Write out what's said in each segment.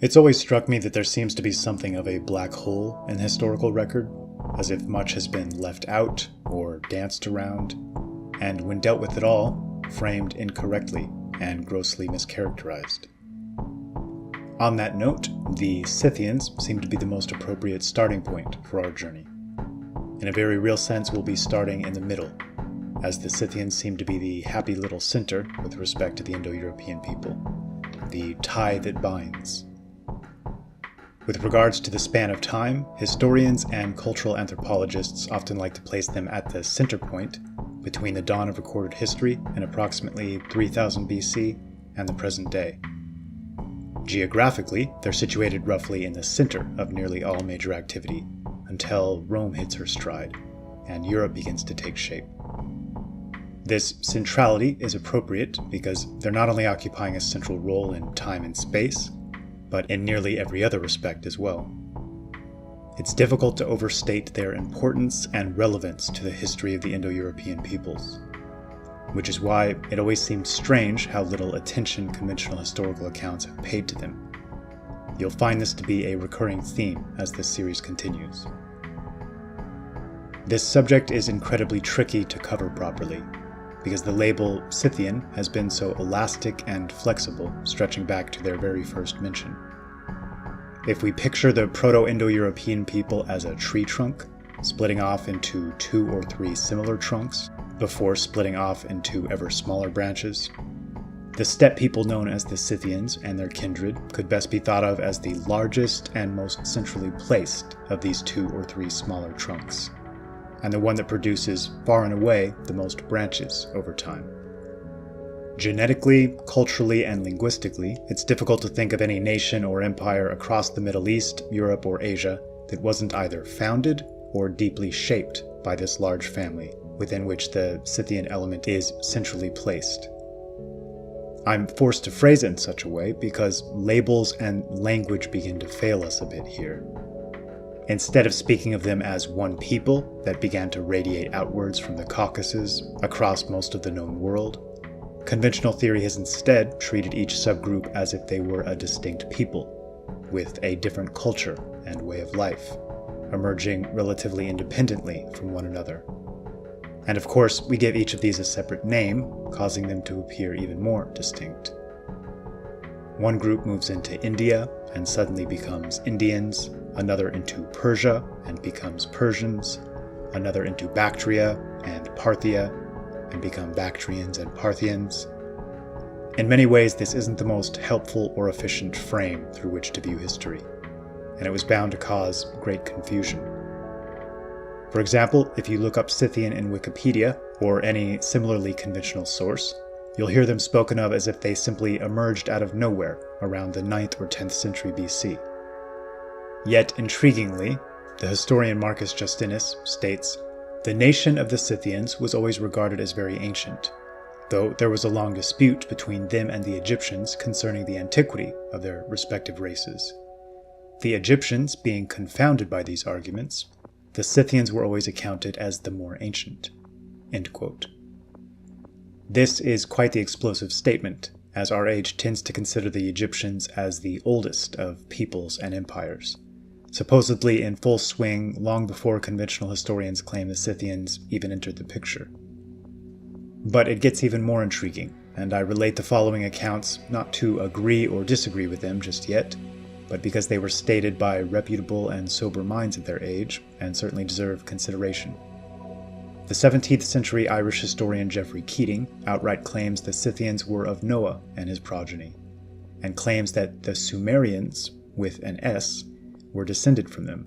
It's always struck me that there seems to be something of a black hole in historical record, as if much has been left out or danced around, and when dealt with at all, framed incorrectly and grossly mischaracterized. On that note, the Scythians seem to be the most appropriate starting point for our journey. In a very real sense, we'll be starting in the middle, as the Scythians seem to be the happy little center with respect to the Indo-European people, the tie that binds. With regards to the span of time, historians and cultural anthropologists often like to place them at the center point between the dawn of recorded history in approximately 3000 BC and the present day. Geographically, they're situated roughly in the center of nearly all major activity until Rome hits her stride and Europe begins to take shape. This centrality is appropriate because they're not only occupying a central role in time and space, but in nearly every other respect as well. It's difficult to overstate their importance and relevance to the history of the Indo-European peoples, which is why it always seems strange how little attention conventional historical accounts have paid to them. You'll find this to be a recurring theme as this series continues. This subject is incredibly tricky to cover properly, because the label Scythian has been so elastic and flexible, stretching back to their very first mention. If we picture the Proto-Indo-European people as a tree trunk, splitting off into 2 or 3 similar trunks, before splitting off into ever smaller branches, the steppe people known as the Scythians and their kindred could best be thought of as the largest and most centrally placed of these 2 or 3 smaller trunks, and the one that produces far and away the most branches over time. Genetically, culturally, and linguistically, it's difficult to think of any nation or empire across the Middle East, Europe, or Asia that wasn't either founded or deeply shaped by this large family, within which the Scythian element is centrally placed. I'm forced to phrase it in such a way because labels and language begin to fail us a bit here. Instead of speaking of them as one people that began to radiate outwards from the Caucasus across most of the known world, conventional theory has instead treated each subgroup as if they were a distinct people, with a different culture and way of life, emerging relatively independently from one another. And of course, we give each of these a separate name, causing them to appear even more distinct. One group moves into India and suddenly becomes Indians, another into Persia and becomes Persians, another into Bactria and Parthia and become Bactrians and Parthians. In many ways, this isn't the most helpful or efficient frame through which to view history, and it was bound to cause great confusion. For example, if you look up Scythian in Wikipedia, or any similarly conventional source, you'll hear them spoken of as if they simply emerged out of nowhere around the 9th or 10th century BC. Yet, intriguingly, the historian Marcus Justinus states, "The nation of the Scythians was always regarded as very ancient, though there was a long dispute between them and the Egyptians concerning the antiquity of their respective races. The Egyptians being confounded by these arguments, the Scythians were always accounted as the more ancient." End quote. This is quite the explosive statement, as our age tends to consider the Egyptians as the oldest of peoples and empires, supposedly in full swing long before conventional historians claim the Scythians even entered the picture. But it gets even more intriguing, and I relate the following accounts not to agree or disagree with them just yet, but because they were stated by reputable and sober minds of their age, and certainly deserve consideration. The 17th century Irish historian Geoffrey Keating outright claims the Scythians were of Noah and his progeny, and claims that the Sumerians, with an S, were descended from them.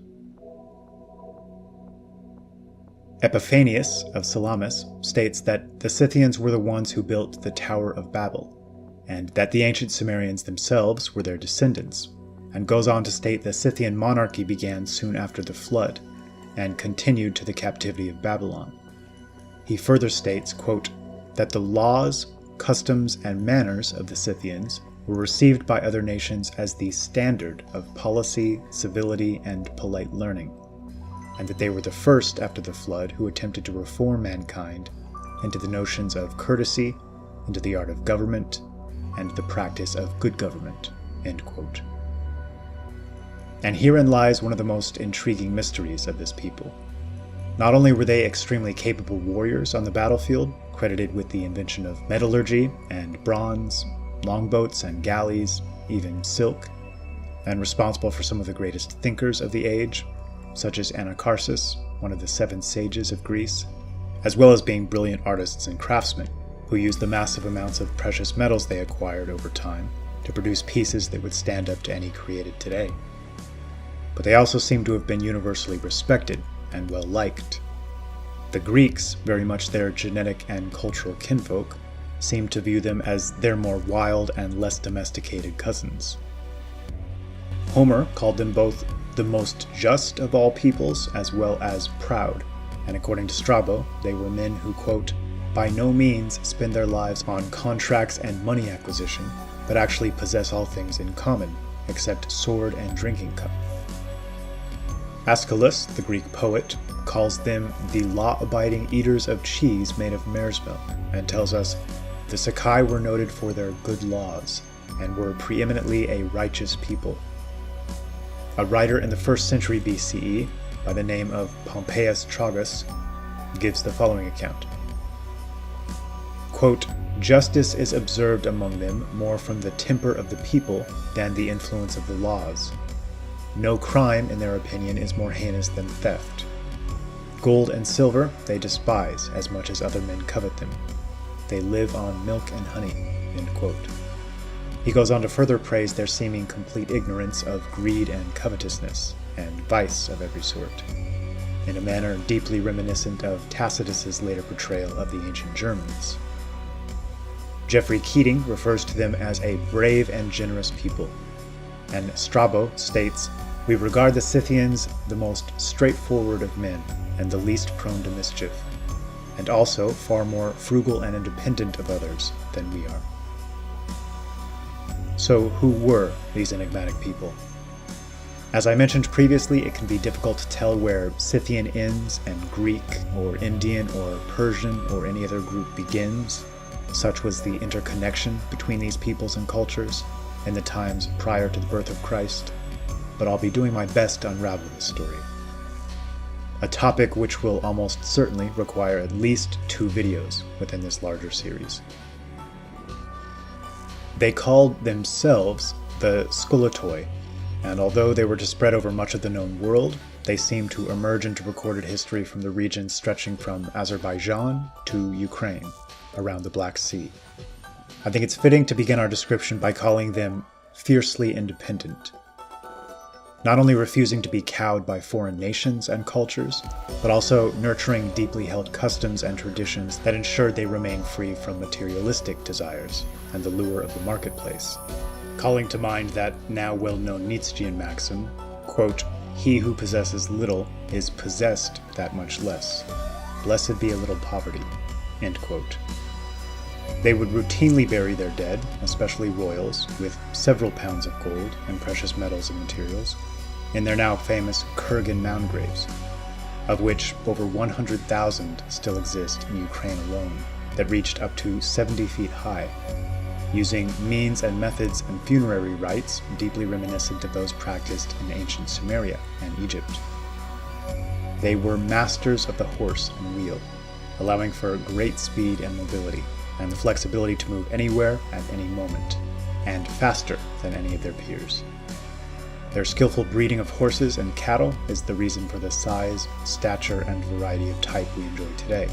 Epiphanius of Salamis states that the Scythians were the ones who built the Tower of Babel, and that the ancient Sumerians themselves were their descendants, and goes on to state the Scythian monarchy began soon after the flood, and continued to the captivity of Babylon. He further states, quote, that the laws, customs, and manners of the Scythians were received by other nations as the standard of policy, civility, and polite learning, and that they were the first after the flood who attempted to reform mankind into the notions of courtesy, into the art of government, and the practice of good government. End quote. And herein lies one of the most intriguing mysteries of this people. Not only were they extremely capable warriors on the battlefield, credited with the invention of metallurgy and bronze, longboats and galleys, even silk, and responsible for some of the greatest thinkers of the age, such as Anacharsis, one of the 7 sages of Greece, as well as being brilliant artists and craftsmen, who used the massive amounts of precious metals they acquired over time to produce pieces that would stand up to any created today. But they also seem to have been universally respected and well liked. The Greeks, very much their genetic and cultural kinfolk, seemed to view them as their more wild and less domesticated cousins. Homer called them both the most just of all peoples as well as proud, and according to Strabo, they were men who, quote, by no means spend their lives on contracts and money acquisition, but actually possess all things in common, except sword and drinking cup. Aeschylus, the Greek poet, calls them the law-abiding eaters of cheese made of mare's milk, and tells us, the Sakai were noted for their good laws, and were preeminently a righteous people. A writer in the 1st century BCE, by the name of Pompeius Tragus, gives the following account. Quote, justice is observed among them more from the temper of the people than the influence of the laws. No crime, in their opinion, is more heinous than theft. Gold and silver they despise as much as other men covet them. They live on milk and honey. End quote. He goes on to further praise their seeming complete ignorance of greed and covetousness, and vice of every sort, in a manner deeply reminiscent of Tacitus's later portrayal of the ancient Germans. Geoffrey Keating refers to them as a brave and generous people, and Strabo states, we regard the Scythians the most straightforward of men, and the least prone to mischief, and also far more frugal and independent of others than we are. So who were these enigmatic people? As I mentioned previously, it can be difficult to tell where Scythian ends and Greek or Indian or Persian or any other group begins. Such was the interconnection between these peoples and cultures in the times prior to the birth of Christ, but I'll be doing my best to unravel this story. A topic which will almost certainly require at least 2 videos within this larger series. They called themselves the Skoletoi, and although they were to spread over much of the known world, they seem to emerge into recorded history from the regions stretching from Azerbaijan to Ukraine, around the Black Sea. I think it's fitting to begin our description by calling them fiercely independent, not only refusing to be cowed by foreign nations and cultures, but also nurturing deeply held customs and traditions that ensured they remain free from materialistic desires and the lure of the marketplace, calling to mind that now well-known Nietzschean maxim, quote, he who possesses little is possessed that much less. Blessed be a little poverty, end quote. They would routinely bury their dead, especially royals, with several pounds of gold and precious metals and materials, in their now famous Kurgan mound graves, of which over 100,000 still exist in Ukraine alone, that reached up to 70 feet high, using means and methods and funerary rites deeply reminiscent of those practiced in ancient Sumeria and Egypt. They were masters of the horse and wheel, allowing for great speed and mobility, and the flexibility to move anywhere at any moment, and faster than any of their peers. Their skillful breeding of horses and cattle is the reason for the size, stature, and variety of type we enjoy today.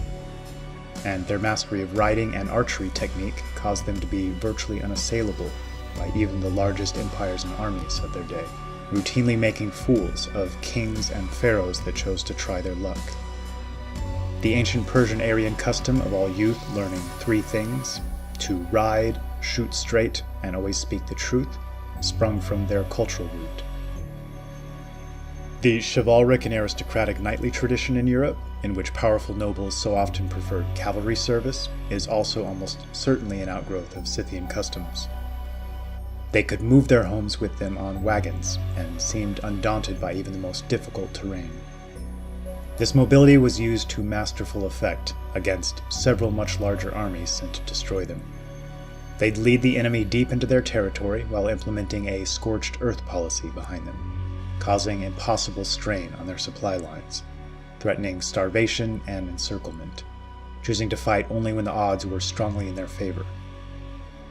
And their mastery of riding and archery technique caused them to be virtually unassailable by even the largest empires and armies of their day, routinely making fools of kings and pharaohs that chose to try their luck. The ancient Persian Aryan custom of all youth learning 3 things, to ride, shoot straight, and always speak the truth, sprung from their cultural root. The chivalric and aristocratic knightly tradition in Europe, in which powerful nobles so often preferred cavalry service, is also almost certainly an outgrowth of Scythian customs. They could move their homes with them on wagons, and seemed undaunted by even the most difficult terrain. This mobility was used to masterful effect against several much larger armies sent to destroy them. They'd lead the enemy deep into their territory while implementing a scorched earth policy behind them, causing impossible strain on their supply lines, threatening starvation and encirclement, choosing to fight only when the odds were strongly in their favor.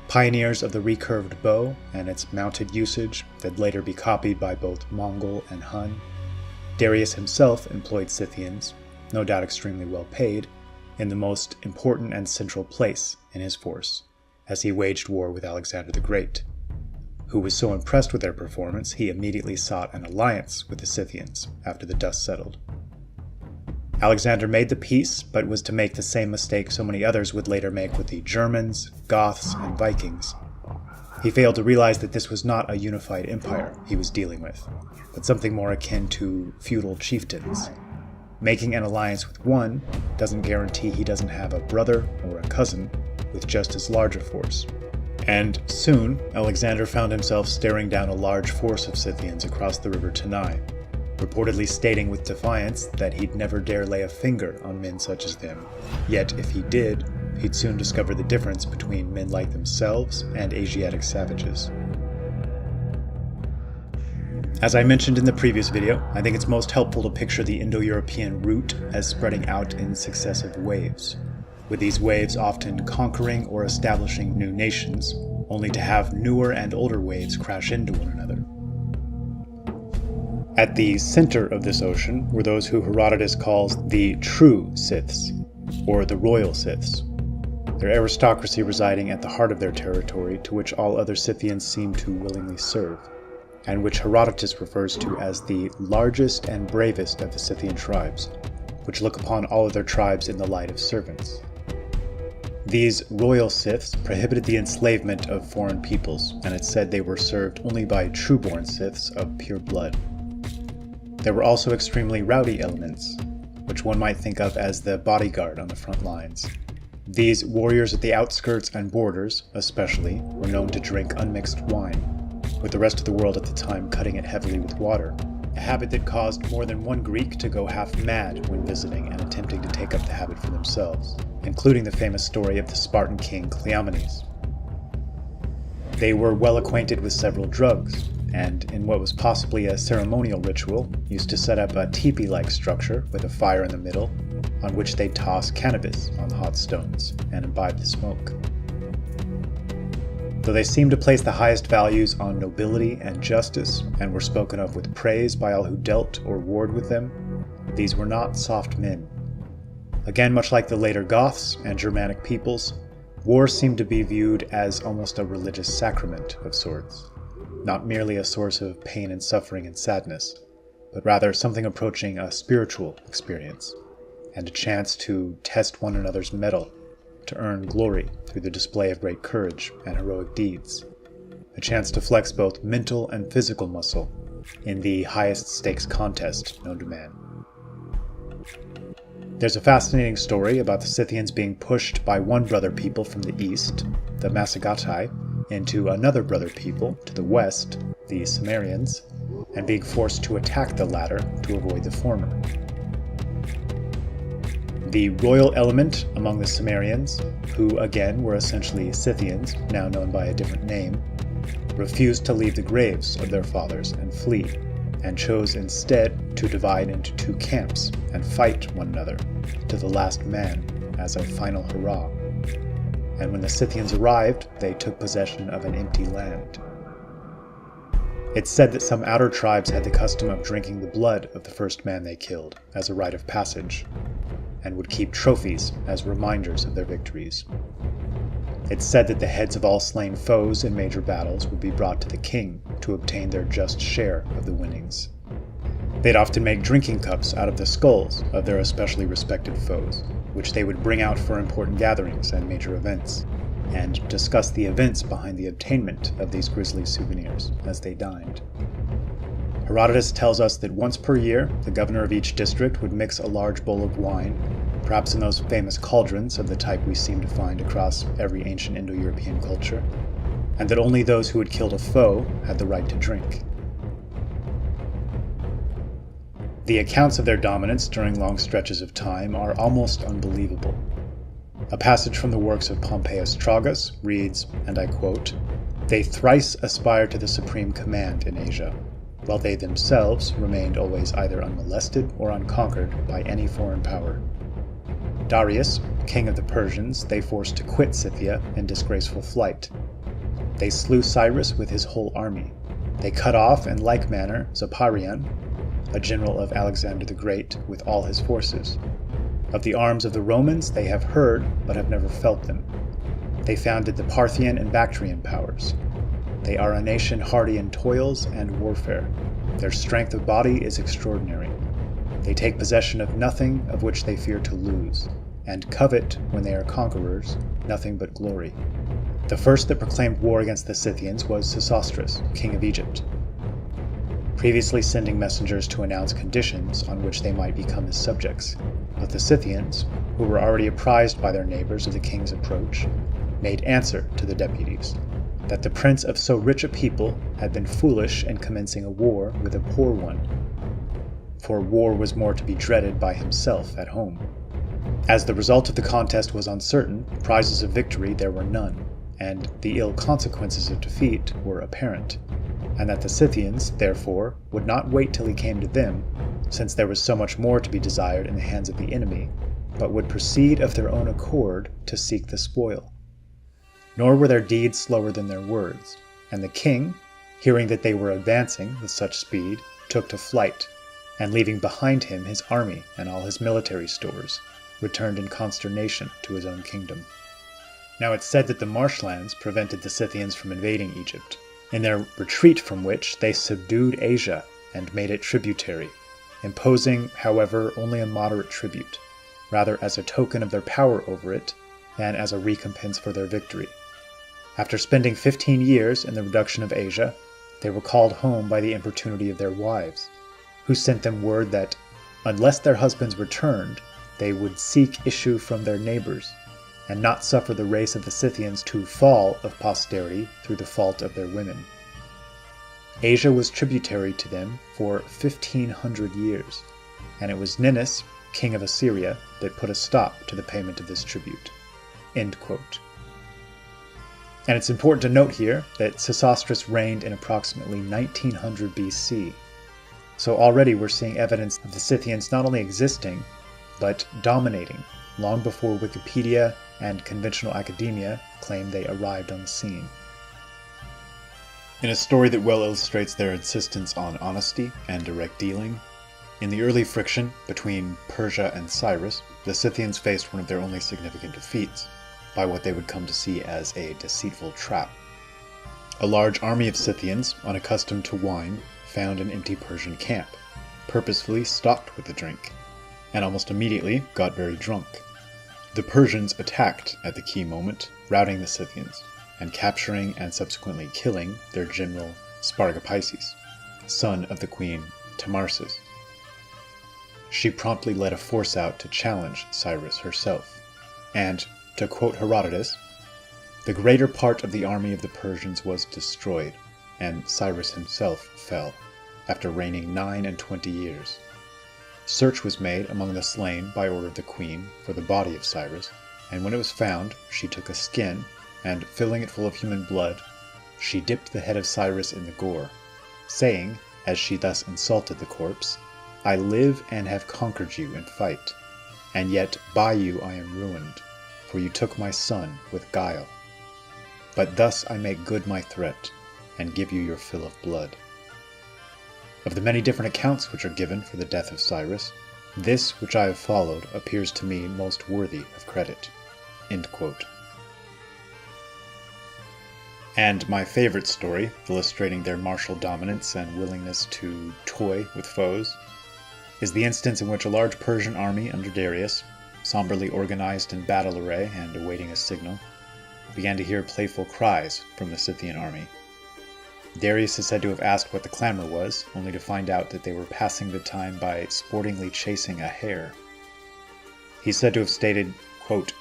Pioneers of the recurved bow and its mounted usage that'd later be copied by both Mongol and Hun, Darius himself employed Scythians, no doubt extremely well paid, in the most important and central place in his force, as he waged war with Alexander the Great, who was so impressed with their performance he immediately sought an alliance with the Scythians after the dust settled. Alexander made the peace, but was to make the same mistake so many others would later make with the Germans, Goths, and Vikings. He failed to realize that this was not a unified empire he was dealing with, but something more akin to feudal chieftains. Making an alliance with one doesn't guarantee he doesn't have a brother or a cousin with just as large a force. And soon, Alexander found himself staring down a large force of Scythians across the river Tanai, reportedly stating with defiance that he'd never dare lay a finger on men such as them. Yet if he did, he'd soon discover the difference between men like themselves and Asiatic savages. As I mentioned in the previous video, I think it's most helpful to picture the Indo-European route as spreading out in successive waves, with these waves often conquering or establishing new nations, only to have newer and older waves crash into one another. At the center of this ocean were those who Herodotus calls the True Scyths, or the Royal Scyths, their aristocracy residing at the heart of their territory to which all other Scythians seem to willingly serve, and which Herodotus refers to as the largest and bravest of the Scythian tribes, which look upon all other tribes in the light of servants. These royal Scyths prohibited the enslavement of foreign peoples, and it's said they were served only by true-born Scyths of pure blood. There were also extremely rowdy elements, which one might think of as the bodyguard on the front lines. These warriors at the outskirts and borders, especially, were known to drink unmixed wine, with the rest of the world at the time cutting it heavily with water, a habit that caused more than one Greek to go half mad when visiting and attempting to take up the habit for themselves, including the famous story of the Spartan king Cleomenes. They were well acquainted with several drugs, and in what was possibly a ceremonial ritual, used to set up a teepee-like structure with a fire in the middle, on which they'd toss cannabis on the hot stones and imbibe the smoke. Though they seemed to place the highest values on nobility and justice, and were spoken of with praise by all who dealt or warred with them, these were not soft men. Again, much like the later Goths and Germanic peoples, war seemed to be viewed as almost a religious sacrament of sorts, not merely a source of pain and suffering and sadness, but rather something approaching a spiritual experience, and a chance to test one another's mettle, to earn glory through the display of great courage and heroic deeds, a chance to flex both mental and physical muscle in the highest stakes contest known to man. There's a fascinating story about the Scythians being pushed by one brother people from the east, the Massagatai, into another brother people to the west, the Cimmerians, and being forced to attack the latter to avoid the former. The royal element among the Cimmerians, who again were essentially Scythians, now known by a different name, refused to leave the graves of their fathers and flee, and chose instead to divide into two camps and fight one another to the last man as a final hurrah. And when the Scythians arrived, they took possession of an empty land. It's said that some outer tribes had the custom of drinking the blood of the first man they killed as a rite of passage, and would keep trophies as reminders of their victories. It's said that the heads of all slain foes in major battles would be brought to the king to obtain their just share of the winnings. They'd often make drinking cups out of the skulls of their especially respected foes, which they would bring out for important gatherings and major events, and discuss the events behind the obtainment of these grisly souvenirs as they dined. Herodotus tells us that once per year, the governor of each district would mix a large bowl of wine, perhaps in those famous cauldrons of the type we seem to find across every ancient Indo-European culture, and that only those who had killed a foe had the right to drink. The accounts of their dominance during long stretches of time are almost unbelievable. A passage from the works of Pompeius Tragus reads, and I quote, "They thrice aspired to the supreme command in Asia, while they themselves remained always either unmolested or unconquered by any foreign power. Darius, king of the Persians, they forced to quit Scythia in disgraceful flight. They slew Cyrus with his whole army. They cut off, in like manner, Zoparion, a general of Alexander the Great, with all his forces. Of the arms of the Romans they have heard, but have never felt them. They founded the Parthian and Bactrian powers. They are a nation hardy in toils and warfare. Their strength of body is extraordinary. They take possession of nothing of which they fear to lose, and covet, when they are conquerors, nothing but glory. The first that proclaimed war against the Scythians was Sesostris, king of Egypt, previously sending messengers to announce conditions on which they might become his subjects. But the Scythians, who were already apprised by their neighbors of the king's approach, made answer to the deputies, that the prince of so rich a people had been foolish in commencing a war with a poor one, for war was more to be dreaded by himself at home. As the result of the contest was uncertain, prizes of victory there were none, and the ill consequences of defeat were apparent, and that the Scythians, therefore, would not wait till he came to them, since there was so much more to be desired in the hands of the enemy, but would proceed of their own accord to seek the spoil. Nor were their deeds slower than their words, and the king, hearing that they were advancing with such speed, took to flight, and leaving behind him his army and all his military stores, returned in consternation to his own kingdom. Now it's said that the marshlands prevented the Scythians from invading Egypt, in their retreat from which they subdued Asia and made it tributary, imposing, however, only a moderate tribute, rather as a token of their power over it than as a recompense for their victory. After spending 15 years in the reduction of Asia, they were called home by the importunity of their wives, who sent them word that, unless their husbands returned, they would seek issue from their neighbors, and not suffer the race of the Scythians to fall of posterity through the fault of their women. Asia was tributary to them for 1,500 years, and it was Ninus, king of Assyria, that put a stop to the payment of this tribute." End quote. And it's important to note here that Sesostris reigned in approximately 1900 BC, so already we're seeing evidence of the Scythians not only existing, but dominating, long before Wikipedia and conventional academia claim they arrived on the scene. In a story that well illustrates their insistence on honesty and direct dealing, in the early friction between Persia and Cyrus, the Scythians faced one of their only significant defeats, by what they would come to see as a deceitful trap. A large army of Scythians, unaccustomed to wine, found an empty Persian camp, purposefully stocked with the drink, and almost immediately got very drunk. The Persians attacked at the key moment, routing the Scythians, and capturing and subsequently killing their general Spargapises, son of the queen Tamarsis. She promptly led a force out to challenge Cyrus herself, and, to quote Herodotus, "The greater part of the army of the Persians was destroyed, and Cyrus himself fell, after reigning 29 years. Search was made among the slain by order of the queen for the body of Cyrus, and when it was found, she took a skin, and filling it full of human blood, she dipped the head of Cyrus in the gore, saying, as she thus insulted the corpse, 'I live and have conquered you in fight, and yet by you I am ruined, for you took my son with guile. But thus I make good my threat, and give you your fill of blood.' Of the many different accounts which are given for the death of Cyrus, this which I have followed appears to me most worthy of credit." End quote. And my favorite story, illustrating their martial dominance and willingness to toy with foes, is the instance in which a large Persian army under Darius, somberly organized in battle array and awaiting a signal, began to hear playful cries from the Scythian army. Darius is said to have asked what the clamor was, only to find out that they were passing the time by sportingly chasing a hare. He's said to have stated, quote,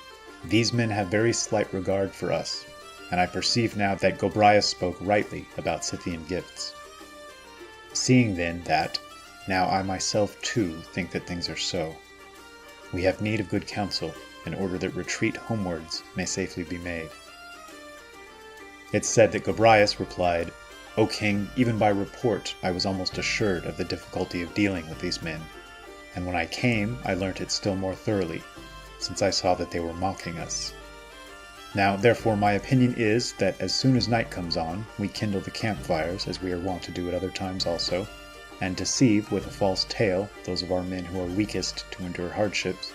"These men have very slight regard for us, and I perceive now that Gobryas spoke rightly about Scythian gifts. Seeing then that, now I myself too think that things are so, we have need of good counsel, in order that retreat homewards may safely be made." It's said that Gobryas replied, O king, even by report I was almost assured of the difficulty of dealing with these men, and when I came I learnt it still more thoroughly, since I saw that they were mocking us. Now, therefore, my opinion is that as soon as night comes on, we kindle the campfires, as we are wont to do at other times also, and deceive with a false tale those of our men who are weakest to endure hardships,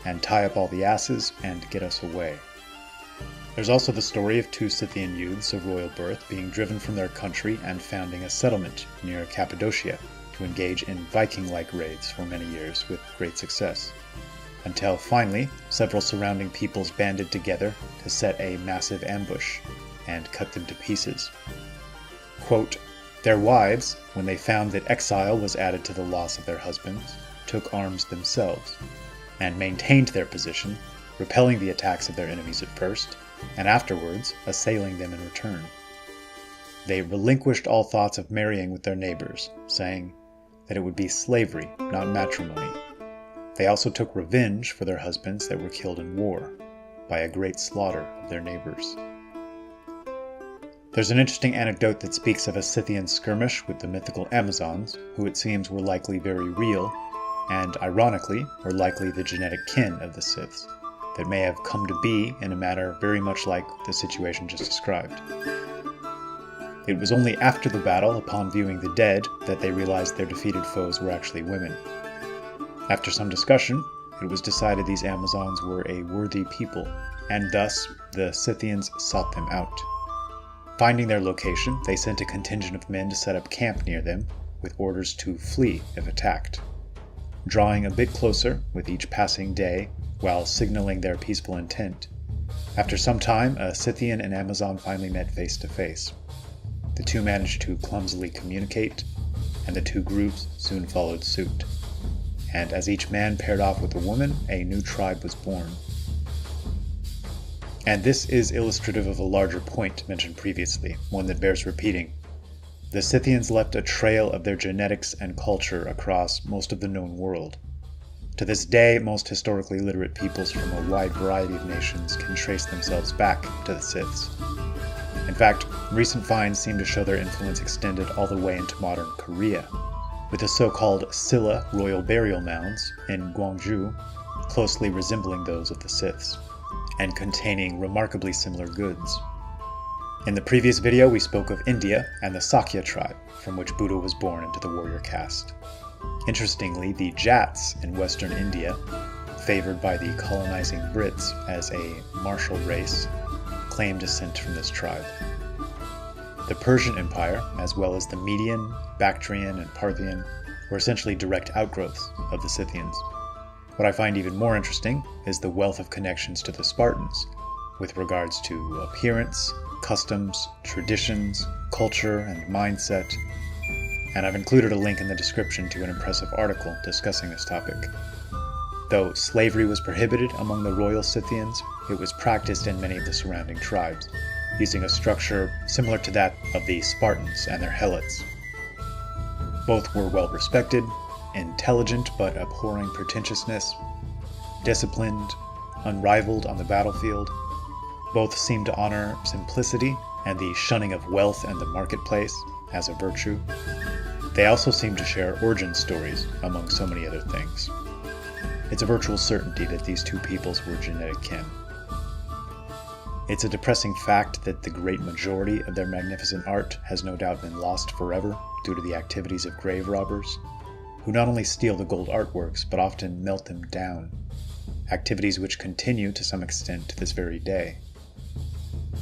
and tie up all the asses and get us away. There's also the story of two Scythian youths of royal birth being driven from their country and founding a settlement near Cappadocia to engage in Viking-like raids for many years with great success, until finally several surrounding peoples banded together to set a massive ambush and cut them to pieces. Quote, "Their wives, when they found that exile was added to the loss of their husbands, took arms themselves, and maintained their position, repelling the attacks of their enemies at first, and afterwards assailing them in return. They relinquished all thoughts of marrying with their neighbors, saying that it would be slavery, not matrimony. They also took revenge for their husbands that were killed in war, by a great slaughter of their neighbors." There's an interesting anecdote that speaks of a Scythian skirmish with the mythical Amazons, who it seems were likely very real, and ironically were likely the genetic kin of the Scyths, that may have come to be in a manner very much like the situation just described. It was only after the battle, upon viewing the dead, that they realized their defeated foes were actually women. After some discussion, it was decided these Amazons were a worthy people, and thus the Scythians sought them out. Finding their location, they sent a contingent of men to set up camp near them, with orders to flee if attacked. Drawing a bit closer with each passing day, while signaling their peaceful intent, after some time a Scythian and Amazon finally met face to face. The two managed to clumsily communicate, and the two groups soon followed suit. And as each man paired off with a woman, a new tribe was born. And this is illustrative of a larger point mentioned previously, one that bears repeating. The Scythians left a trail of their genetics and culture across most of the known world. To this day, most historically literate peoples from a wide variety of nations can trace themselves back to the Scyths. In fact, recent finds seem to show their influence extended all the way into modern Korea, with the so-called Silla royal burial mounds in Gwangju closely resembling those of the Scyths, and containing remarkably similar goods. In the previous video, we spoke of India and the Sakya tribe, from which Buddha was born into the warrior caste. Interestingly, the Jats in western India, favored by the colonizing Brits as a martial race, claim descent from this tribe. The Persian Empire, as well as the Median, Bactrian, and Parthian, were essentially direct outgrowths of the Scythians. What I find even more interesting is the wealth of connections to the Spartans, with regards to appearance, customs, traditions, culture, and mindset, and I've included a link in the description to an impressive article discussing this topic. Though slavery was prohibited among the royal Scythians, it was practiced in many of the surrounding tribes, using a structure similar to that of the Spartans and their helots. Both were well respected, intelligent but abhorring pretentiousness, disciplined, unrivaled on the battlefield. Both seemed to honor simplicity and the shunning of wealth and the marketplace as a virtue. They also seem to share origin stories, among so many other things. It's a virtual certainty that these two peoples were genetic kin. It's a depressing fact that the great majority of their magnificent art has no doubt been lost forever due to the activities of grave robbers, who not only steal the gold artworks but often melt them down, activities which continue to some extent to this very day.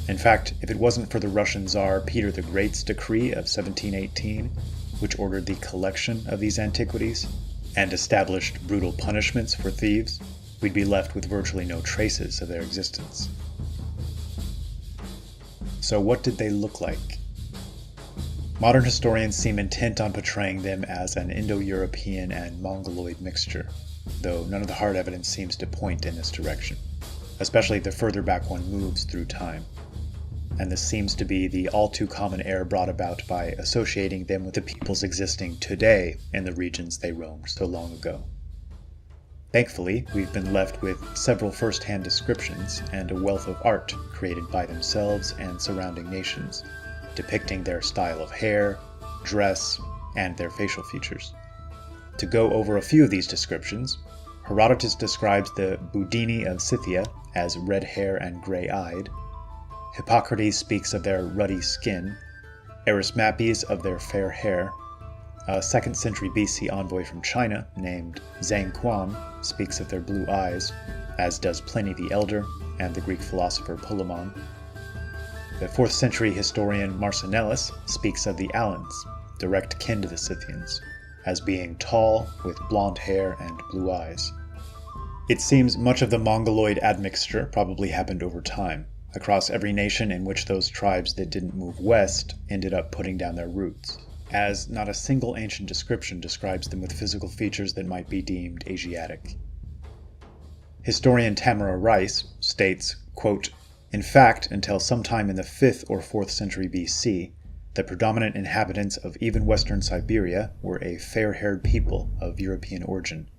In fact, if it wasn't for the Russian Tsar Peter the Great's decree of 1718, which ordered the collection of these antiquities and established brutal punishments for thieves, we'd be left with virtually no traces of their existence. So what did they look like? Modern historians seem intent on portraying them as an Indo-European and Mongoloid mixture, though none of the hard evidence seems to point in this direction, especially the further back one moves through time. And this seems to be the all-too-common error brought about by associating them with the peoples existing today in the regions they roamed so long ago. Thankfully, we've been left with several first-hand descriptions and a wealth of art created by themselves and surrounding nations, depicting their style of hair, dress, and their facial features. To go over a few of these descriptions, Herodotus describes the Budini of Scythia as red hair and gray-eyed. Hippocrates speaks of their ruddy skin, Erismapes of their fair hair. A 2nd century BC envoy from China named Zhang Quan speaks of their blue eyes, as does Pliny the Elder and the Greek philosopher Polemon. The 4th century historian Marcinellus speaks of the Alans, direct kin to the Scythians, as being tall with blonde hair and blue eyes. It seems much of the Mongoloid admixture probably happened over time, across every nation in which those tribes that didn't move west ended up putting down their roots, as not a single ancient description describes them with physical features that might be deemed Asiatic. Historian Tamara Rice states, quote, "In fact, until sometime in the 5th or 4th century BC, the predominant inhabitants of even western Siberia were a fair-haired people of European origin,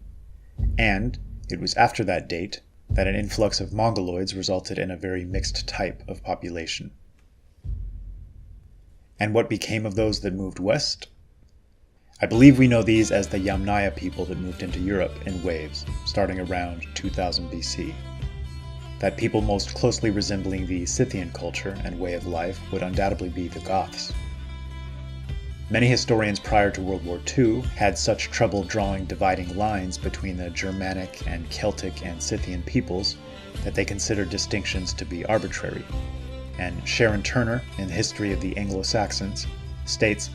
and it was after that date that an influx of Mongoloids resulted in a very mixed type of population." And what became of those that moved west? I believe we know these as the Yamnaya people that moved into Europe in waves, starting around 2000 BC. That people most closely resembling the Scythian culture and way of life would undoubtedly be the Goths. Many historians prior to World War II had such trouble drawing dividing lines between the Germanic and Celtic and Scythian peoples that they considered distinctions to be arbitrary. And Sharon Turner, in the History of the Anglo-Saxons, states,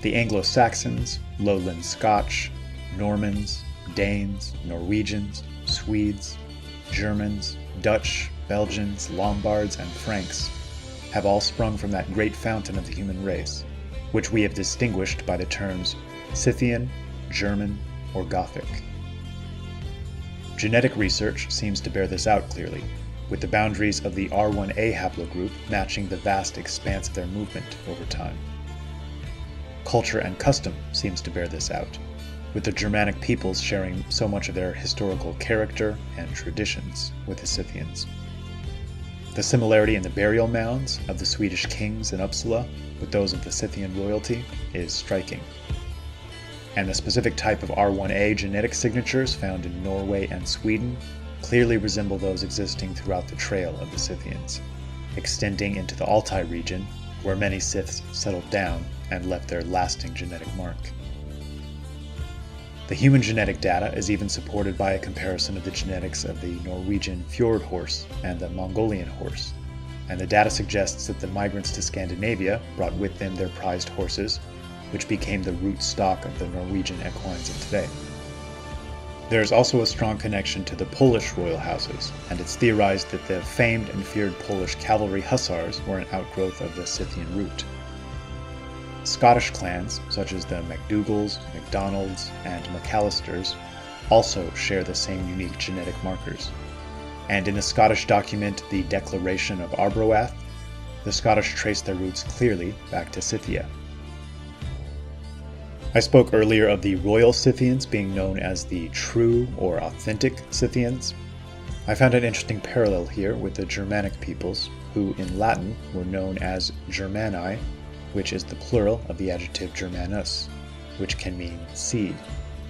"The Anglo-Saxons, Lowland Scotch, Normans, Danes, Norwegians, Swedes, Germans, Dutch, Belgians, Lombards, and Franks have all sprung from that great fountain of the human race, which we have distinguished by the terms Scythian, German, or Gothic." Genetic research seems to bear this out clearly, with the boundaries of the R1A haplogroup matching the vast expanse of their movement over time. Culture and custom seems to bear this out, with the Germanic peoples sharing so much of their historical character and traditions with the Scythians. The similarity in the burial mounds of the Swedish kings in Uppsala with those of the Scythian royalty is striking. And the specific type of R1A genetic signatures found in Norway and Sweden clearly resemble those existing throughout the trail of the Scythians, extending into the Altai region, where many Scyths settled down and left their lasting genetic mark. The human genetic data is even supported by a comparison of the genetics of the Norwegian fjord horse and the Mongolian horse, and the data suggests that the migrants to Scandinavia brought with them their prized horses, which became the root stock of the Norwegian equines of today. There is also a strong connection to the Polish royal houses, and it's theorized that the famed and feared Polish cavalry hussars were an outgrowth of the Scythian root. Scottish clans, such as the MacDougalls, MacDonalds, and McAllisters, also share the same unique genetic markers. And in the Scottish document, the Declaration of Arbroath, the Scottish trace their roots clearly back to Scythia. I spoke earlier of the royal Scythians being known as the true or authentic Scythians. I found an interesting parallel here with the Germanic peoples, who in Latin were known as Germani, which is the plural of the adjective Germanus, which can mean seed,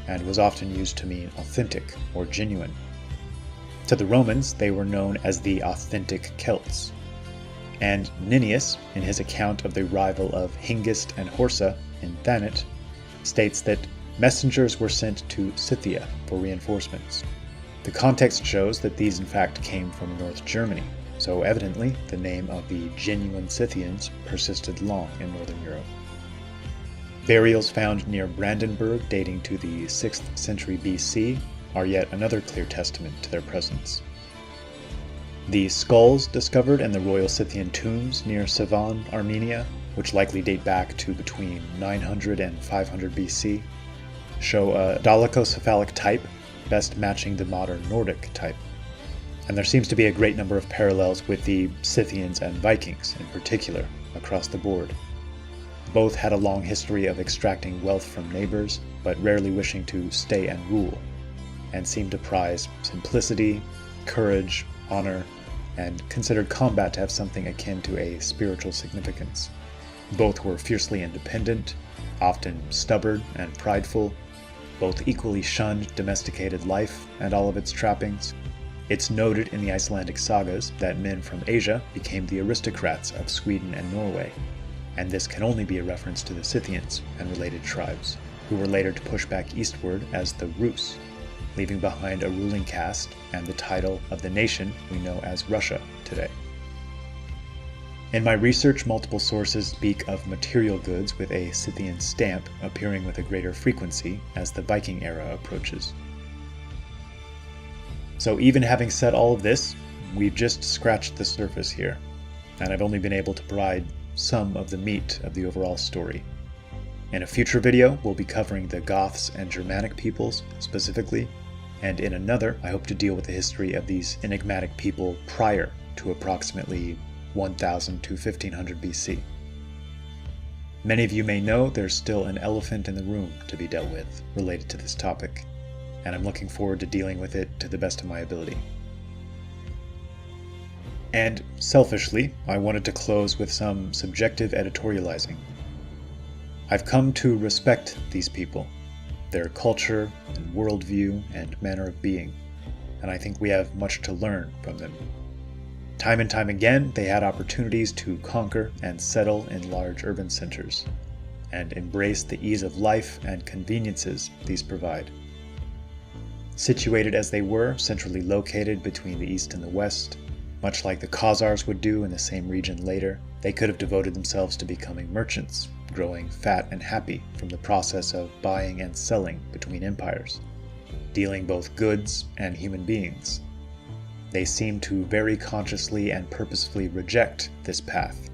and was often used to mean authentic or genuine. To the Romans, they were known as the authentic Celts. And Nennius, in his account of the arrival of Hengist and Horsa in Thanet, states that messengers were sent to Scythia for reinforcements. The context shows that these in fact came from North Germany, so evidently the name of the genuine Scythians persisted long in Northern Europe. Burials found near Brandenburg dating to the 6th century BC are yet another clear testament to their presence. The skulls discovered in the royal Scythian tombs near Sevan, Armenia, which likely date back to between 900 and 500 BC, show a dolichocephalic type, best matching the modern Nordic type. And there seems to be a great number of parallels with the Scythians and Vikings in particular, across the board. Both had a long history of extracting wealth from neighbors, but rarely wishing to stay and rule, and seemed to prize simplicity, courage, honor, and considered combat to have something akin to a spiritual significance. Both were fiercely independent, often stubborn and prideful. Both equally shunned domesticated life and all of its trappings. It's noted in the Icelandic sagas that men from Asia became the aristocrats of Sweden and Norway, and this can only be a reference to the Scythians and related tribes, who were later to push back eastward as the Rus, leaving behind a ruling caste and the title of the nation we know as Russia today. In my research, multiple sources speak of material goods with a Scythian stamp appearing with a greater frequency as the Viking era approaches. So even having said all of this, we've just scratched the surface here, and I've only been able to provide some of the meat of the overall story. In a future video, we'll be covering the Goths and Germanic peoples specifically, and in another, I hope to deal with the history of these enigmatic people prior to approximately 1000 to 1500 BC. Many of you may know there's still an elephant in the room to be dealt with related to this topic, and I'm looking forward to dealing with it to the best of my ability. And selfishly, I wanted to close with some subjective editorializing. I've come to respect these people, their culture and worldview and manner of being, and I think we have much to learn from them. Time and time again, they had opportunities to conquer and settle in large urban centers, and embrace the ease of life and conveniences these provide. Situated as they were, centrally located between the East and the West, much like the Khazars would do in the same region later, they could have devoted themselves to becoming merchants, growing fat and happy from the process of buying and selling between empires, dealing both goods and human beings. They seem to very consciously and purposefully reject this path,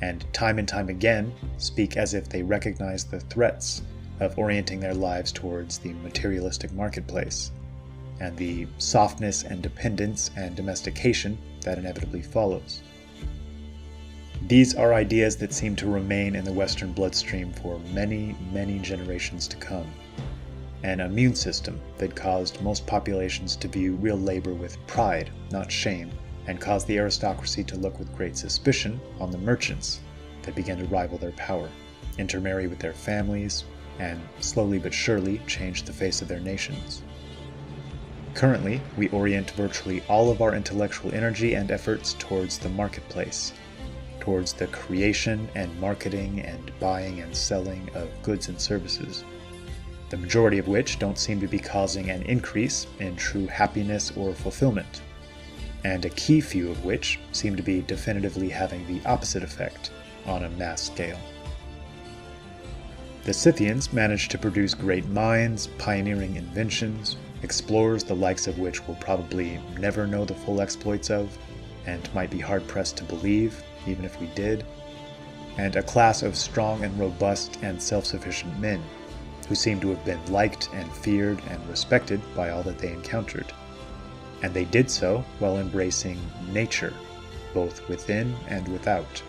and time again speak as if they recognize the threats of orienting their lives towards the materialistic marketplace, and the softness and dependence and domestication that inevitably follows. These are ideas that seem to remain in the Western bloodstream for many, many generations to come. An immune system that caused most populations to view real labor with pride, not shame, and caused the aristocracy to look with great suspicion on the merchants that began to rival their power, intermarry with their families, and slowly but surely change the face of their nations. Currently, we orient virtually all of our intellectual energy and efforts towards the marketplace, towards the creation and marketing and buying and selling of goods and services, the majority of which don't seem to be causing an increase in true happiness or fulfillment, and a key few of which seem to be definitively having the opposite effect on a mass scale. The Scythians managed to produce great minds, pioneering inventions, explorers the likes of which we'll probably never know the full exploits of, and might be hard-pressed to believe, even if we did, and a class of strong and robust and self-sufficient men, who seem to have been liked and feared and respected by all that they encountered. And they did so while embracing nature, both within and without.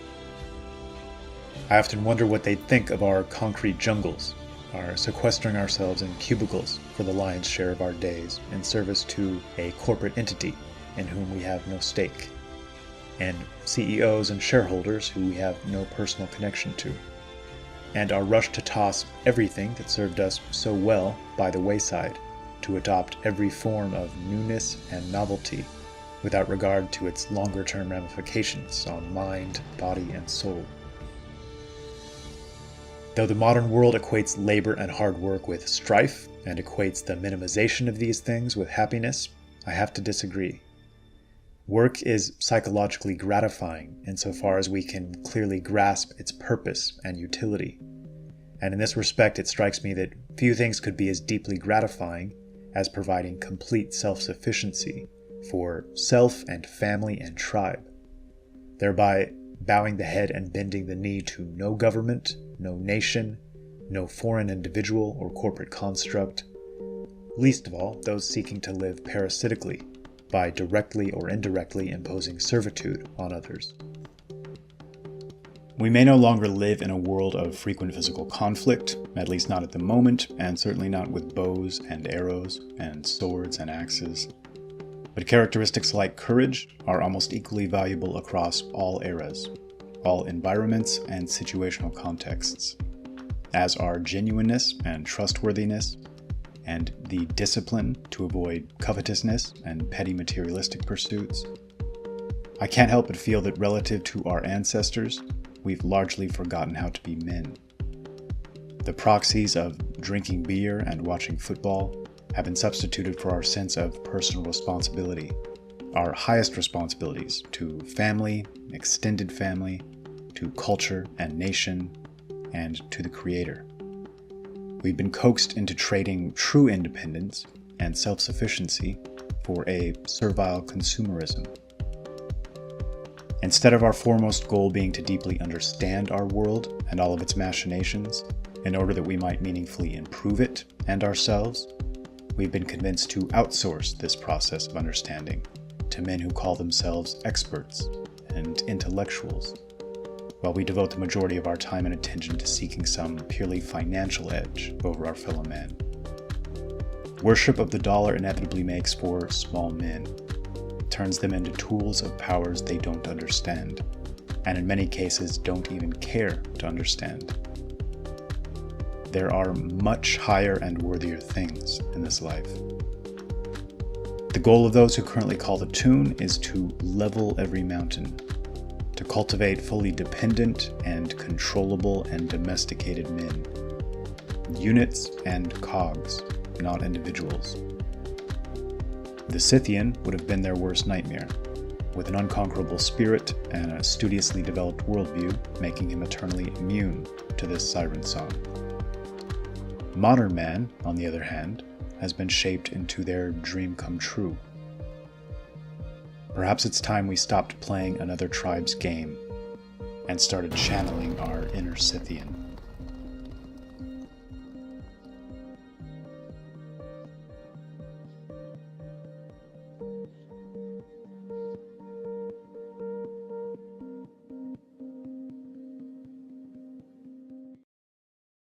I often wonder what they'd think of our concrete jungles, our sequestering ourselves in cubicles for the lion's share of our days in service to a corporate entity in whom we have no stake, and CEOs and shareholders who we have no personal connection to, and our rush to toss everything that served us so well by the wayside to adopt every form of newness and novelty without regard to its longer-term ramifications on mind, body, and soul. Though the modern world equates labor and hard work with strife, and equates the minimization of these things with happiness, I have to disagree. Work is psychologically gratifying insofar as we can clearly grasp its purpose and utility. And in this respect, it strikes me that few things could be as deeply gratifying as providing complete self-sufficiency for self and family and tribe, thereby bowing the head and bending the knee to no government, no nation, no foreign individual or corporate construct, least of all those seeking to live parasitically by directly or indirectly imposing servitude on others. We may no longer live in a world of frequent physical conflict, at least not at the moment, and certainly not with bows and arrows and swords and axes. But characteristics like courage are almost equally valuable across all eras. all environments and situational contexts, as are genuineness and trustworthiness, and the discipline to avoid covetousness and petty materialistic pursuits. I can't help but feel that relative to our ancestors, we've largely forgotten how to be men. The proxies of drinking beer and watching football have been substituted for our sense of personal responsibility, our highest responsibilities to family, extended family, to culture and nation, and to the Creator. We've been coaxed into trading true independence and self-sufficiency for a servile consumerism. Instead of our foremost goal being to deeply understand our world and all of its machinations, in order that we might meaningfully improve it and ourselves, we've been convinced to outsource this process of understanding to men who call themselves experts and intellectuals, while we devote the majority of our time and attention to seeking some purely financial edge over our fellow man. Worship of the dollar inevitably makes for small men, turns them into tools of powers they don't understand, and in many cases don't even care to understand. There are much higher and worthier things in this life. The goal of those who currently call the tune is to level every mountain, to cultivate fully dependent and controllable and domesticated men, units and cogs, not individuals. The Scythian would have been their worst nightmare, with an unconquerable spirit and a studiously developed worldview making him eternally immune to this siren song. Modern man, on the other hand, has been shaped into their dream come true. Perhaps it's time we stopped playing another tribe's game and started channeling our inner Scythian.